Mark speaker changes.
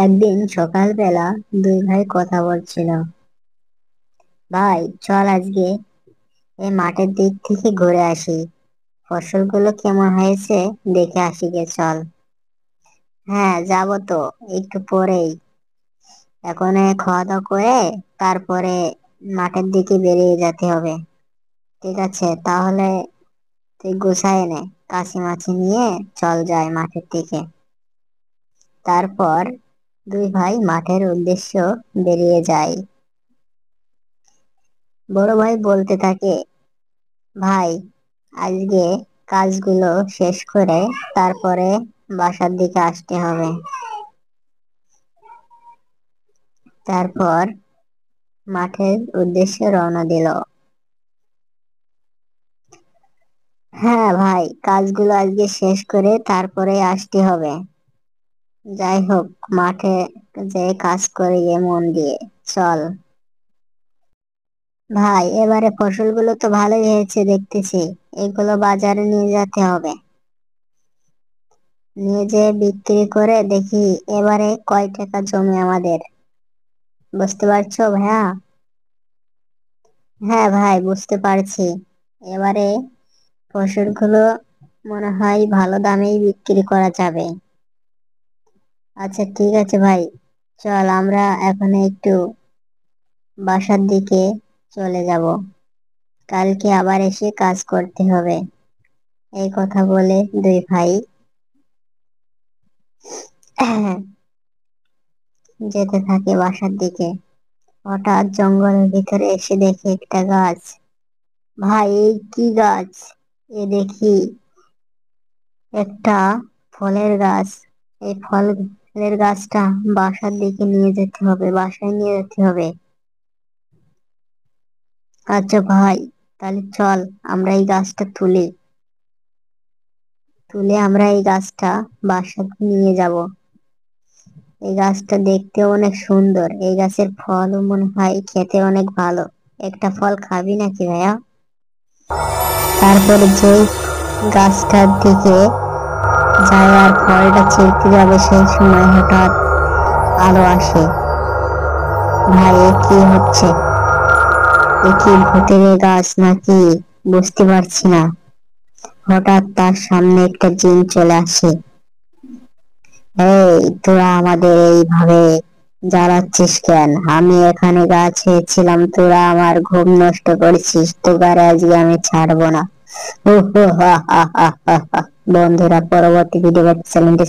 Speaker 1: একদিন সকালবেলা দুই ভাই কথা বলছিল। ভাই, চল আজকে এই মাঠের দিক থেকে ঘুরে আসি, ফসলগুলো কেমন হয়েছে দেখে আসি গে, চল। হ্যাঁ, যাবো তো, একটু পরেই। এখন খাওয়া দাওয়া করে তারপরে মাঠের দিকে বেরিয়ে যেতে হবে। ঠিক আছে, তাহলে তুই গুছাই নে, কাশি মাছি নিয়ে চল যাই মাঠের দিকে। তারপর দুই ভাই মাঠের উদ্দেশ্য বেরিয়ে যায়। বড় ভাই বলতে থাকে, ভাই, আজকে কাজগুলো শেষ করে তারপরে বাসার দিকে আসতে হবে। তারপর মাঠের উদ্দেশ্যে রওনা দিল। হ্যাঁ ভাই, কাজগুলো আজকে শেষ করে তারপরে আসতে হবে। যাই হোক, মাঠে যে কাজ করে গিয়ে মন দিয়ে, চল। ভাই, এবারে ফসলগুলো তো ভালোই হয়েছে দেখতেছি, এগুলো বাজারে নিয়ে যেতে হবে। নিয়ে যেয়ে বিক্রি করে দেখি এবারে কয় টাকা জমি আমাদের। বুঝতে পারছো ভাইয়া? হ্যাঁ ভাই, বুঝতে পারছি। এবারে ফসলগুলো মনে হয় ভালো দামেই বিক্রি করা যাবে। আচ্ছা ঠিক আছে ভাই, চল আমরা এখন একটু বাসার দিকে চলে যাব, কালকে আবার এসে কাজ করতে হবে। এই কথা বলে দুই ভাই যেতে থাকে বাসার দিকে। হঠাৎ জঙ্গলের ভিতরে এসে দেখে একটা গাছ। ভাই, এই কি গাছ? এ দেখি একটা ফলের গাছ। এই ফলের গাছটা বাসার দিকে নিয়ে যেতে হবে, বাসায় নিয়ে যেতে হবে। আচ্ছা ভাই, তাহলে চল আমরা এই গাছটা তুলি, তুলে আমরা এই গাছটা বাসায় নিয়ে যাব। এই গাছটা দেখতে অনেক সুন্দর, এই গাছের ফলও মনে হয় খেতে অনেক ভালো। একটা ফল খাবি নাকি ভাইয়া? তারপরে যে গাছটার দিকে যায় আর ফলটা ছিঁড়তে যাবে, সেই সময় হঠাৎ আলো আসে। ভাই, এ কি হচ্ছে? এ কি ভূতের গাছ নাকি? বুঝতে পারছি না। হঠাৎ তার সামনে একটা জিন চলে আসে। এই, তোরা আমাদের এইভাবে জ্বালাচ্ছিস কেন? আমি এখানে গাছে ছিলাম, তোরা আমার ঘুম নষ্ট করেছিস, তোকে আজকে আমি ছাড়বো না। বন্ধুরা, পরবর্তী ভিডিও চ্যানেলটি